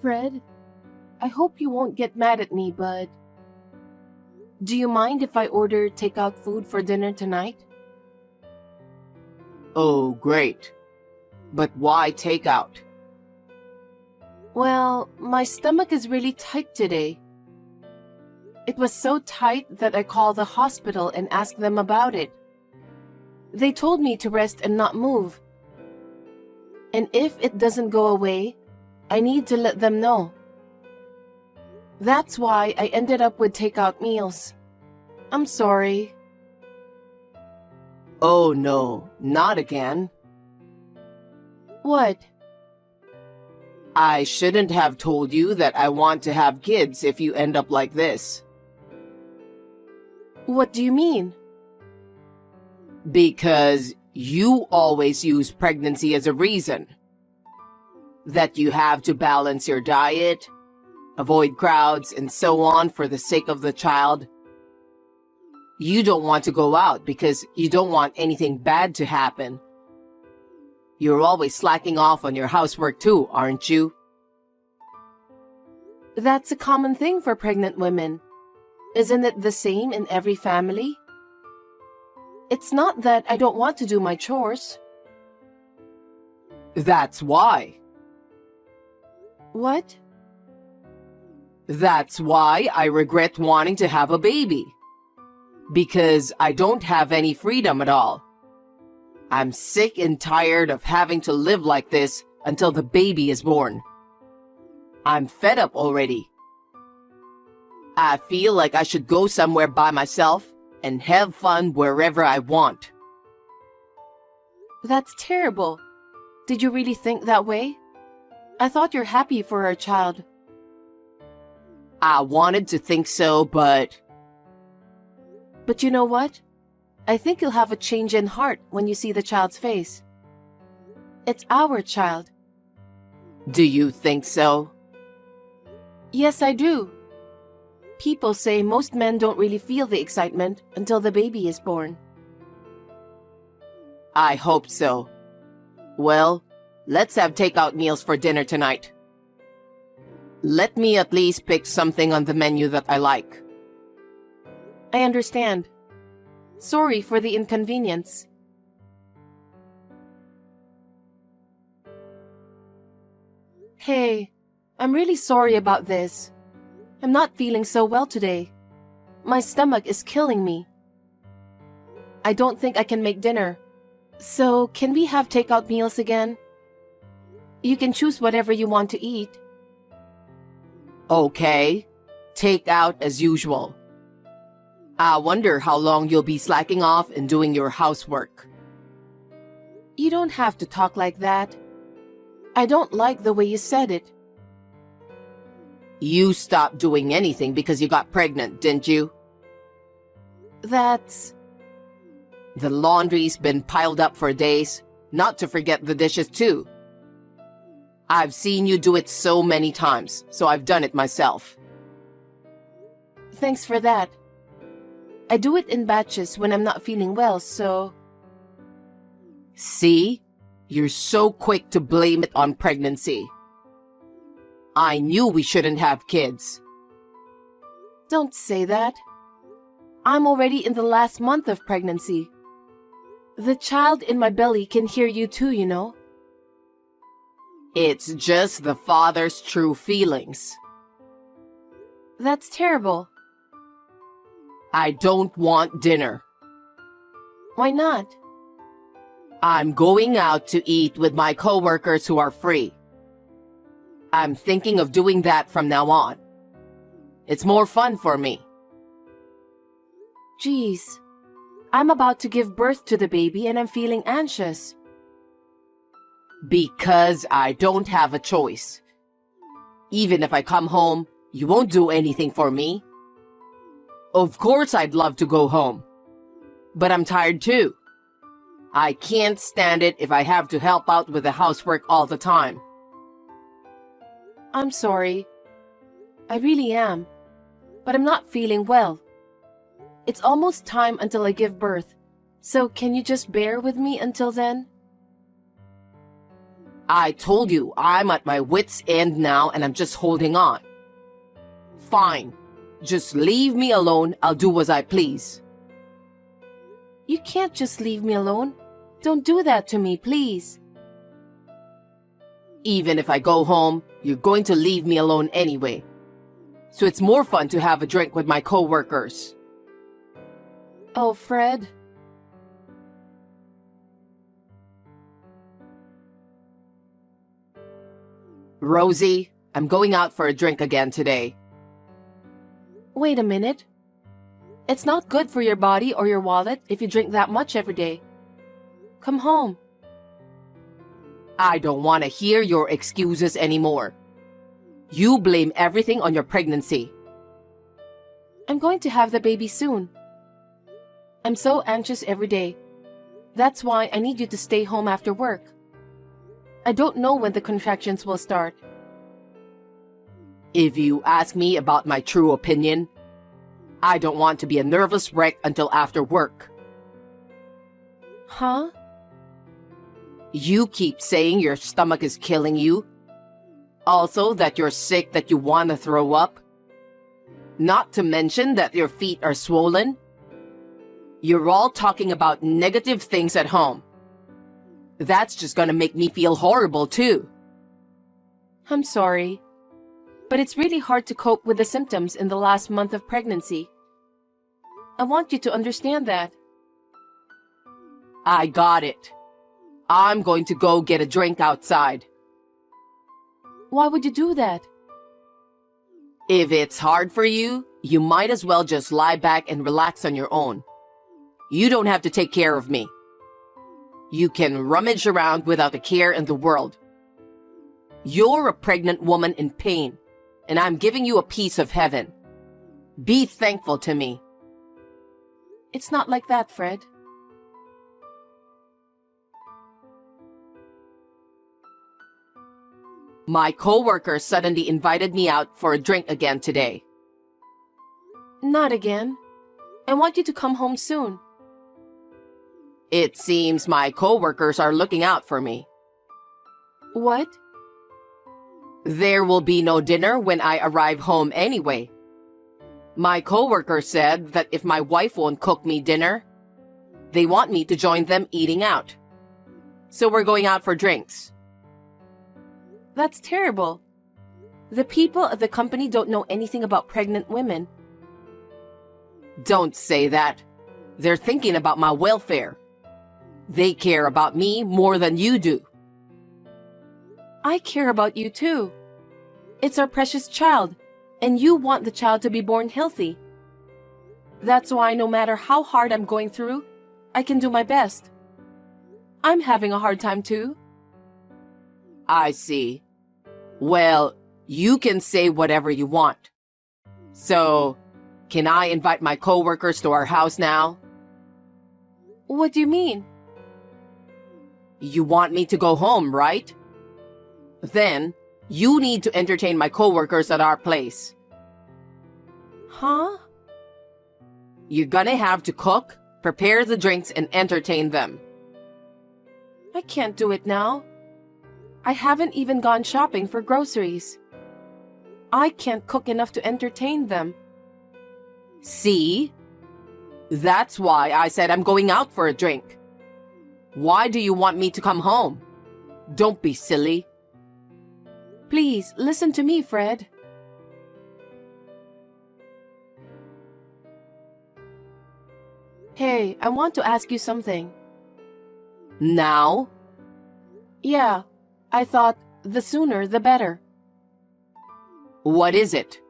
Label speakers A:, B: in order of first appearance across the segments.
A: Fred, I hope you won't get mad at me, but do you mind if I order takeout food for dinner tonight?
B: Oh, great. But why takeout?
A: Well, my stomach is really tight today. It was so tight that I called the hospital and asked them about it. They told me to rest and not move. And if it doesn't go away, I need to let them know. That's why I ended up with takeout meals. I'm sorry.
B: Oh no, not again.
A: What?
B: I shouldn't have told you that I want to have kids if you end up like this.
A: What do you mean?
B: Because you always use pregnancy as a reason. That you have to balance your diet, avoid crowds, and so on for the sake of the child. You don't want to go out because you don't want anything bad to happen. You're always slacking off on your housework too, aren't you?
A: That's a common thing for pregnant women. Isn't it the same in every family? It's not that I don't want to do my chores.
B: That's why.
A: What?
B: That's why I regret wanting to have a baby. Because I don't have any freedom at all. I'm sick and tired of having to live like this until the baby is born. I'm fed up already. I feel like I should go somewhere by myself and have fun wherever I want.
A: That's terrible. Did you really think that way? I thought you're happy for our child.
B: I wanted to think so, but
A: you know what? I think you'll have a change in heart when you see the child's face. It's our child.
B: do you think so?
A: Yes, I do. People say most men don't really feel the excitement until the baby is born.
B: I hope so. Well, let's have takeout meals for dinner tonight. Let me at least pick something on the menu that I like.
A: I understand. Sorry for the inconvenience. Hey, I'm really sorry about this. I'm not feeling so well today. My stomach is killing me. I don't think I can make dinner. So, can we have takeout meals again? You can choose whatever you want to eat.
B: Okay, takeout as usual. I wonder how long you'll be slacking off and doing your housework.
A: You don't have to talk like that. I don't like the way you said it.
B: You stopped doing anything because you got pregnant, didn't you?
A: That's...
B: The laundry's been piled up for days, not to forget the dishes too. I've seen you do it so many times, so I've done it myself.
A: Thanks for that. I do it in batches when I'm not feeling well, so...
B: See? You're so quick to blame it on pregnancy. I knew we shouldn't have kids.
A: Don't say that. I'm already in the last month of pregnancy. The child in my belly can hear you too, you know.
B: It's just the father's true feelings.
A: That's terrible.
B: I don't want dinner.
A: Why not?
B: I'm going out to eat with my coworkers who are free. I'm thinking of doing that from now on. It's more fun for me.
A: Geez, I'm about to give birth to the baby and I'm feeling anxious.
B: Because I don't have a choice. Even if I come home, you won't do anything for me. Of course I'd love to go home. But I'm tired too. I can't stand it if I have to help out with the housework all the time.
A: I'm sorry. I really am. But I'm not feeling well. It's almost time until I give birth. So can you just bear with me until then?
B: I told you I'm at my wit's end now and I'm just holding on. Fine. Just leave me alone. I'll do as I please.
A: You can't just leave me alone. Don't do that to me, please.
B: Even if I go home, you're going to leave me alone anyway. So it's more fun to have a drink with my coworkers.
A: Oh, Fred.
B: Rosie, I'm going out for a drink again today.
A: Wait a minute. It's not good for your body or your wallet if you drink that much every day. Come home.
B: I don't want to hear your excuses anymore. You blame everything on your pregnancy.
A: I'm going to have the baby soon. I'm so anxious every day. That's why I need you to stay home after work. I don't know when the contractions will start.
B: If you ask me about my true opinion, I don't want to be a nervous wreck until after work.
A: Huh?
B: You keep saying your stomach is killing you. Also that you're sick, that you want to throw up. Not to mention that your feet are swollen. You're all talking about negative things at home. That's just gonna make me feel horrible too.
A: I'm sorry. But it's really hard to cope with the symptoms in the last month of pregnancy. I want you to understand that.
B: I got it. I'm going to go get a drink outside.
A: Why would you do that?
B: If it's hard for you, you might as well just lie back and relax on your own. You don't have to take care of me. You can rummage around without a care in the world. You're a pregnant woman in pain, and I'm giving you a piece of heaven. Be thankful to me.
A: It's not like that, Fred.
B: My coworker suddenly invited me out for a drink again today.
A: Not again. I want you to come home soon.
B: It seems my coworkers are looking out for me.
A: What?
B: There will be no dinner when I arrive home anyway. My coworker said that if my wife won't cook me dinner, they want me to join them eating out. So we're going out for drinks.
A: That's terrible. The people at the company don't know anything about pregnant women.
B: Don't say that. They're thinking about my welfare. They care about me more than you do.
A: I care about you too. It's our precious child, and you want the child to be born healthy. That's why no matter how hard I'm going through, I can do my best. I'm having a hard time too.
B: I see. Well, you can say whatever you want. So, can I invite my coworkers to our house now?
A: What do you mean?
B: You want me to go home, right? Then, you need to entertain my coworkers at our place.
A: Huh?
B: You're gonna have to cook, prepare the drinks, and entertain them.
A: I can't do it now. I haven't even gone shopping for groceries. I can't cook enough to entertain them.
B: See? That's why I said I'm going out for a drink. Why do you want me to come home? Don't be silly.
A: Please, listen to me, Fred. Hey, I want to ask you something.
B: Now?
A: Yeah, I thought the sooner the better.
B: What is it?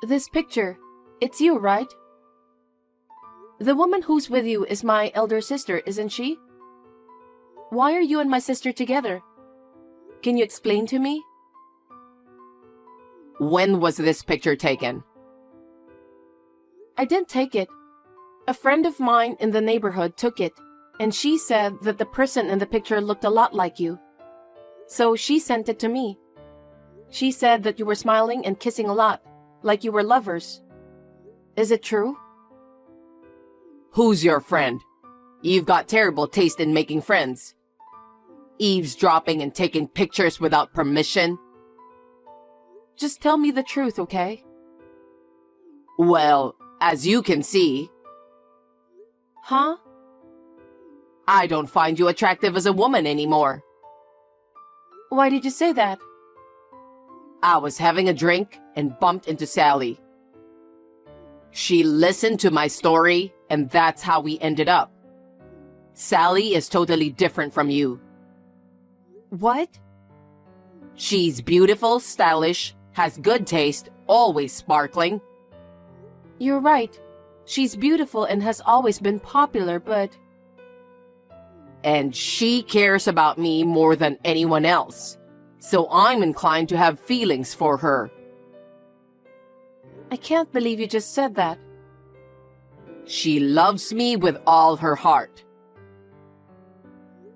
A: This picture, it's you, right? The woman who's with you is my elder sister, isn't she? Why are you and my sister together? Can you explain to me?
B: When was this picture taken?
A: I didn't take it. A friend of mine in the neighborhood took it, and she said that the person in the picture looked a lot like you. So she sent it to me. She said that you were smiling and kissing a lot, like you were lovers. Is it true?
B: Who's your friend? You've got terrible taste in making friends. eavesdropping and taking pictures without permission?
A: Just tell me the truth, okay?
B: Well, as you can see,
A: Huh?
B: I don't find you attractive as a woman anymore.
A: Why did you say that?
B: I was having a drink and bumped into Sally. She listened to my story, and that's how we ended up. Sally is totally different from you.
A: What?
B: She's beautiful, stylish, has good taste, always sparkling.
A: You're right. She's beautiful and has always been popular, but
B: And she cares about me more than anyone else. So I'm inclined to have feelings for her.
A: I can't believe you just said that.
B: She loves me with all her heart.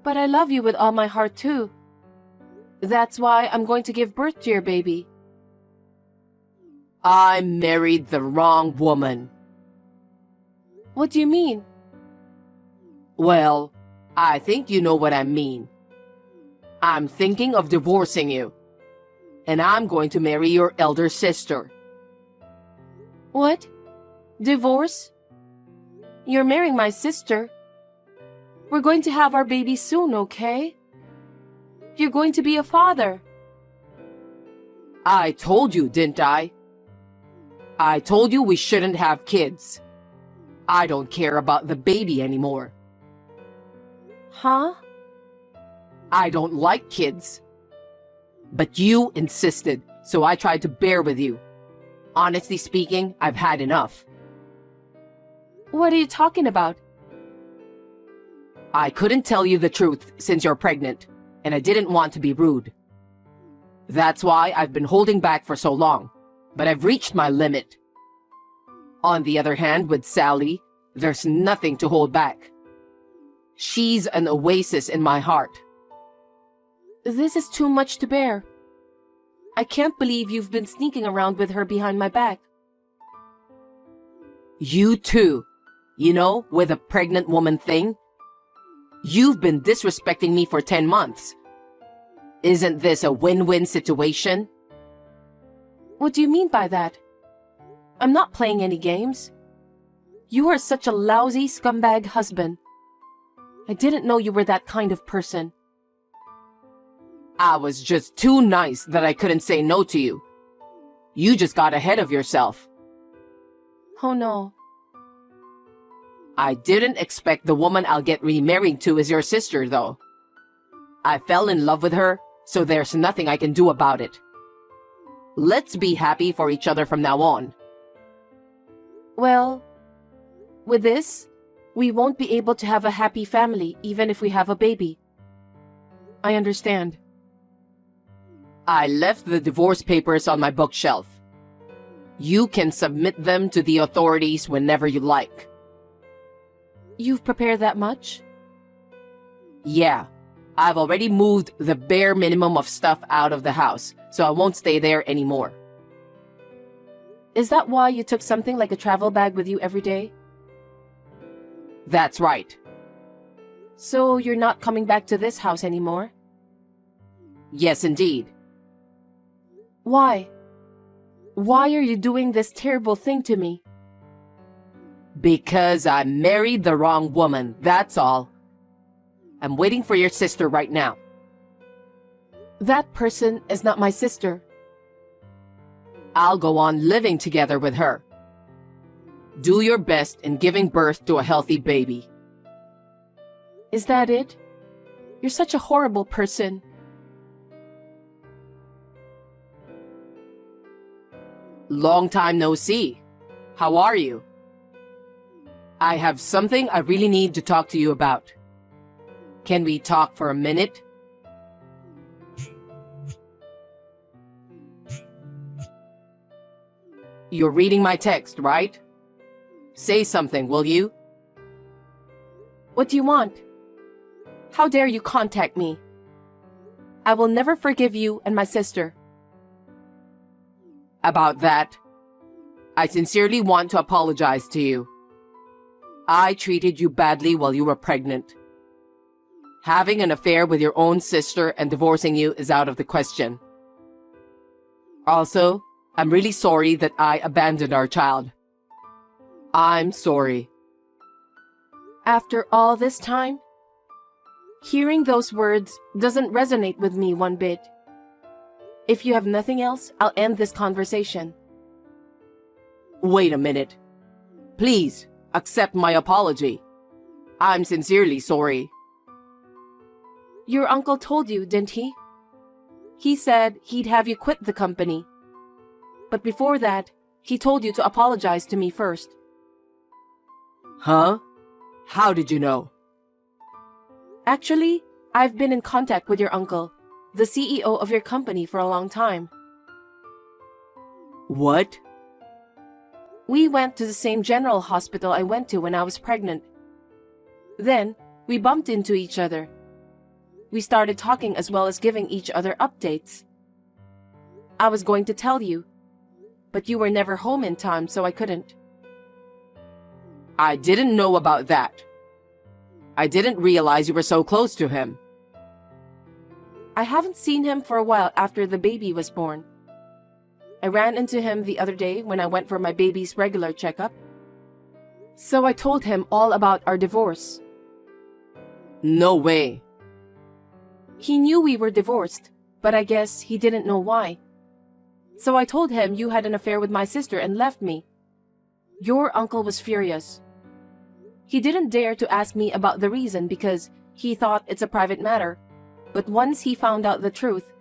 A: But I love you with all my heart too. That's why I'm going to give birth to your baby.
B: I married the wrong woman.
A: What do you mean?
B: Well, I think you know what I mean. I'm thinking of divorcing you. And I'm going to marry your elder sister.
A: What? Divorce? You're marrying my sister. We're going to have our baby soon, okay? You're going to be a father.
B: I told you, didn't I? I told you we shouldn't have kids. I don't care about the baby anymore.
A: Huh?
B: I don't like kids. But you insisted, so I tried to bear with you. Honestly speaking, I've had enough.
A: What are you talking about?
B: I couldn't tell you the truth since you're pregnant, and I didn't want to be rude. That's why I've been holding back for so long, but I've reached my limit. On the other hand, with Sally, there's nothing to hold back. She's an oasis in my heart.
A: This is too much to bear. I can't believe you've been sneaking around with her behind my back.
B: You too. You know, with a pregnant woman thing. You've been disrespecting me for 10 months. Isn't this a win-win situation?
A: What do you mean by that? I'm not playing any games. You are such a lousy scumbag husband. I didn't know you were that kind of person.
B: I was just too nice that I couldn't say no to you. You just got ahead of yourself.
A: Oh no.
B: I didn't expect the woman I'll get remarried to is your sister, though. I fell in love with her, so there's nothing I can do about it. Let's be happy for each other from now on.
A: Well, with this, we won't be able to have a happy family even if we have a baby. I understand.
B: I left the divorce papers on my bookshelf. You can submit them to the authorities whenever you like.
A: You've prepared that much?
B: Yeah, I've already moved the bare minimum of stuff out of the house, so I won't stay there anymore.
A: Is that why you took something like a travel bag with you every day?
B: That's right.
A: So you're not coming back to this house anymore?
B: Yes, indeed.
A: Why? Why are you doing this terrible thing to me?
B: Because I married the wrong woman, that's all. I'm waiting for your sister right now.
A: That person is not my sister.
B: I'll go on living together with her. Do your best in giving birth to a healthy baby.
A: Is that it? You're such a horrible person.
B: Long time no see. How are you? I have something I really need to talk to you about. Can we talk for a minute? You're reading my text, right? Say something, will you?
A: What do you want? How dare you contact me? I will never forgive you and my sister.
B: About that, I sincerely want to apologize to you. I treated you badly while you were pregnant. Having an affair with your own sister and divorcing you is out of the question. Also, I'm really sorry that I abandoned our child. I'm sorry.
A: After all this time? Hearing those words doesn't resonate with me one bit. If you have nothing else, I'll end this conversation.
B: Wait a minute. Please, accept my apology. I'm sincerely sorry.
A: Your uncle told you, didn't he? He said he'd have you quit the company. But before that, he told you to apologize to me first.
B: Huh? How did you know?
A: Actually, I've been in contact with your uncle, the CEO of your company, for a long time.
B: What?
A: We went to the same general hospital I went to when I was pregnant. Then, we bumped into each other. We started talking as well as giving each other updates. I was going to tell you, but you were never home in time, so I couldn't.
B: I didn't know about that. I didn't realize you were so close to him.
A: I haven't seen him for a while after the baby was born. I ran into him the other day when I went for my baby's regular checkup. So I told him all about our divorce.
B: No way.
A: He knew we were divorced, but I guess he didn't know why. So I told him you had an affair with my sister and left me. Your uncle was furious. He didn't dare to ask me about the reason because he thought it's a private matter. But once he found out the truth,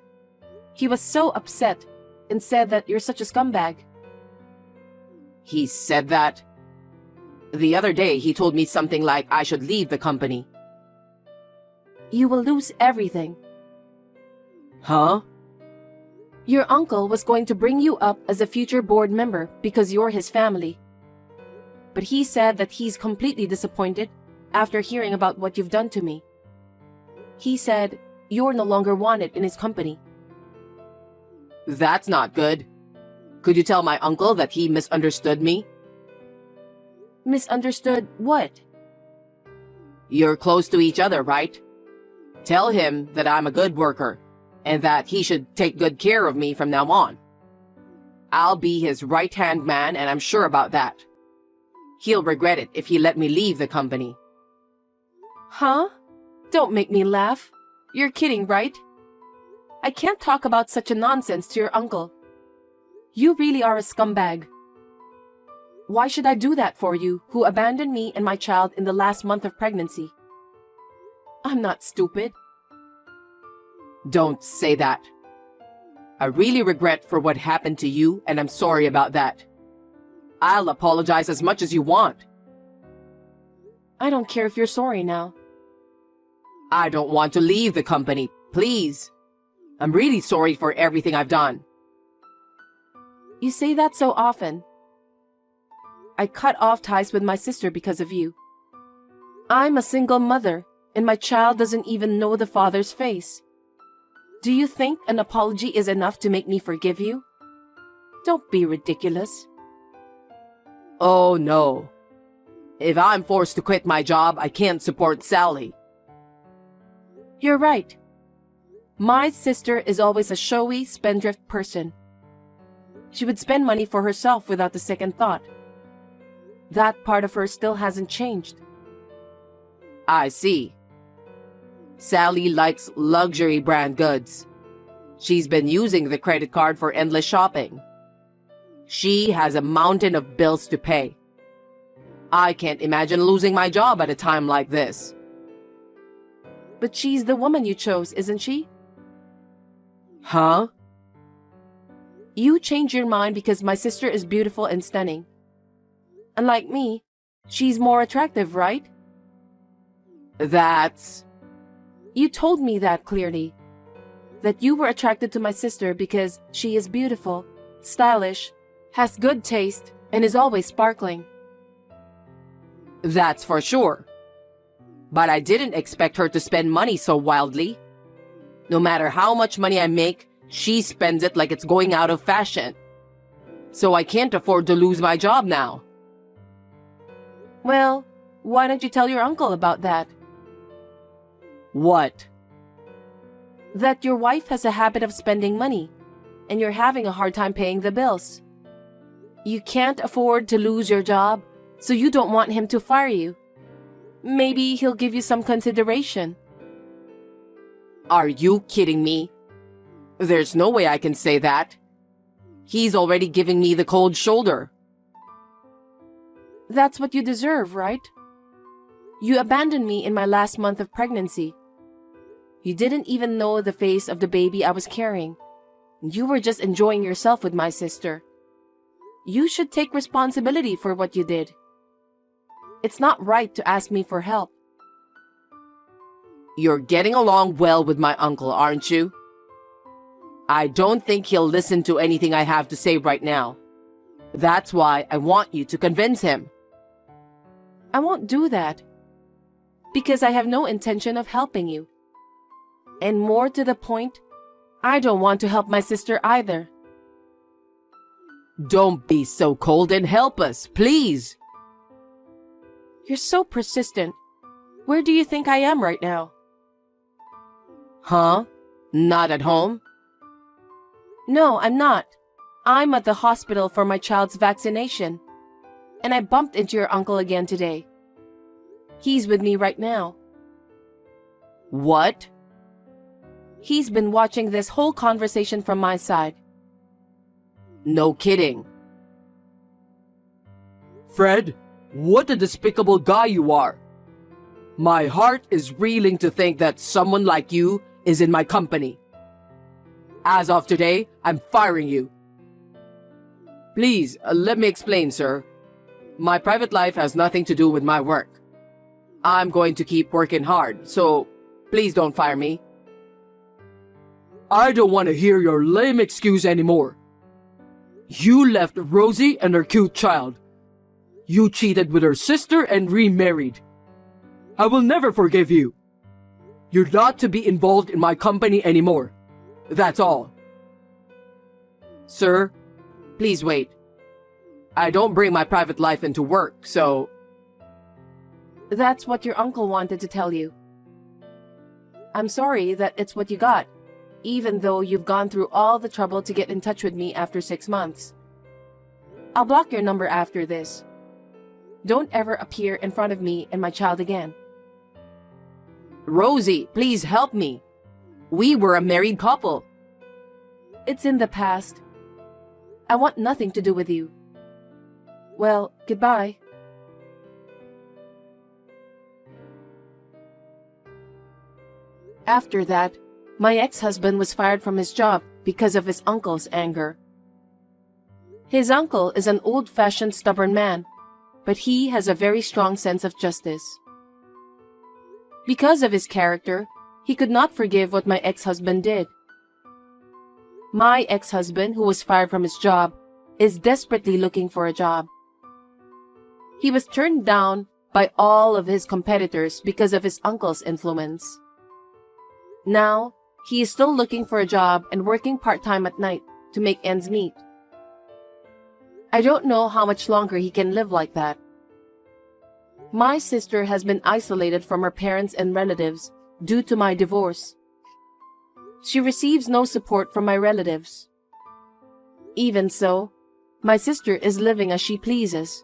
A: he was so upset and said that you're such a scumbag.
B: He said that? The other day he told me something like I should leave the company.
A: You will lose everything.
B: Huh?
A: Your uncle was going to bring you up as a future board member because you're his family. But he said that he's completely disappointed after hearing about what you've done to me. He said you're no longer wanted in his company.
B: That's not good. Could you tell my uncle that he misunderstood me?
A: Misunderstood what?
B: You're close to each other, right? Tell him that I'm a good worker and that he should take good care of me from now on. I'll be his right-hand man, and I'm sure about that. He'll regret it if he let me leave the company.
A: Huh? Don't make me laugh. You're kidding, right? I can't talk about such a nonsense to your uncle. You really are a scumbag. Why should I do that for you, who abandoned me and my child in the last month of pregnancy? I'm not stupid.
B: Don't say that. I really regret for what happened to you, and I'm sorry about that. I'll apologize as much as you want.
A: I don't care if you're sorry now.
B: I don't want to leave the company, please. I'm really sorry for everything I've done.
A: You say that so often. I cut off ties with my sister because of you. I'm a single mother, and my child doesn't even know the father's face. Do you think an apology is enough to make me forgive you? Don't be ridiculous.
B: Oh no. If I'm forced to quit my job, I can't support Sally.
A: You're right. My sister is always a showy, spendthrift person. She would spend money for herself without a second thought. That part of her still hasn't changed.
B: I see. Sally likes luxury brand goods. She's been using the credit card for endless shopping. She has a mountain of bills to pay. I can't imagine losing my job at a time like this.
A: But she's the woman you chose, isn't she?
B: Huh?
A: You changed your mind because my sister is beautiful and stunning. Unlike me, she's more attractive, right?
B: That's...
A: You told me that clearly. That you were attracted to my sister because she is beautiful, stylish, has good taste, and is always sparkling.
B: That's for sure. But I didn't expect her to spend money so wildly. No matter how much money I make, she spends it like it's going out of fashion. So I can't afford to lose my job now.
A: Well, why don't you tell your uncle about that?
B: What?
A: That your wife has a habit of spending money, and you're having a hard time paying the bills. You can't afford to lose your job, so you don't want him to fire you. Maybe he'll give you some consideration.
B: Are you kidding me? There's no way I can say that. He's already giving me the cold shoulder.
A: That's what you deserve, right? You abandoned me in my last month of pregnancy. You didn't even know the face of the baby I was carrying. You were just enjoying yourself with my sister. You should take responsibility for what you did. It's not right to ask me for help.
B: You're getting along well with my uncle, aren't you? I don't think he'll listen to anything I have to say right now. That's why I want you to convince him.
A: I won't do that. Because I have no intention of helping you. And more to the point, I don't want to help my sister either.
B: Don't be so cold and help us, please.
A: You're so persistent. Where do you think I am right now?
B: Huh? Not at home?
A: No, I'm not. I'm at the hospital for my child's vaccination. And I bumped into your uncle again today. He's with me right now.
B: What?
A: He's been watching this whole conversation from my side.
B: No kidding.
C: Fred, what a despicable guy you are. My heart is reeling to think that someone like you is in my company. As of today, I'm firing you.
B: Please, let me explain, sir. My private life has nothing to do with my work. I'm going to keep working hard, so please don't fire me.
C: I don't want to hear your lame excuse anymore. You left Rosie and her cute child. You cheated with her sister and remarried. I will never forgive you. You're not to be involved in my company anymore. That's all.
B: Sir, please wait. I don't bring my private life into work, so...
A: That's what your uncle wanted to tell you. I'm sorry that it's what you got, even though you've gone through all the trouble to get in touch with me after 6 months. I'll block your number after this. Don't ever appear in front of me and my child again.
B: Rosie, please help me. We were a married couple.
A: It's in the past. I want nothing to do with you. Well, goodbye. After that, my ex-husband was fired from his job because of his uncle's anger. His uncle is an old-fashioned stubborn man, but he has a very strong sense of justice. Because of his character, he could not forgive what my ex-husband did. My ex-husband, who was fired from his job, is desperately looking for a job. He was turned down by all of his competitors because of his uncle's influence. Now, he is still looking for a job and working part-time at night to make ends meet. I don't know how much longer he can live like that. My sister has been isolated from her parents and relatives due to my divorce. She receives no support from my relatives. Even so, my sister is living as she pleases.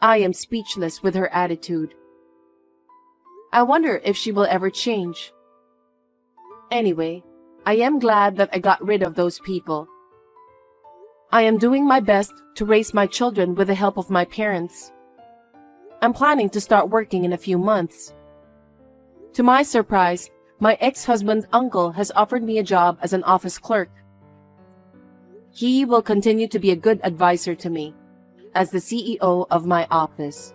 A: I am speechless with her attitude. I wonder if she will ever change. Anyway, I am glad that I got rid of those people. I am doing my best to raise my children with the help of my parents. I'm planning to start working in a few months. To my surprise, my ex-husband's uncle has offered me a job as an office clerk. He will continue to be a good advisor to me as the CEO of my office.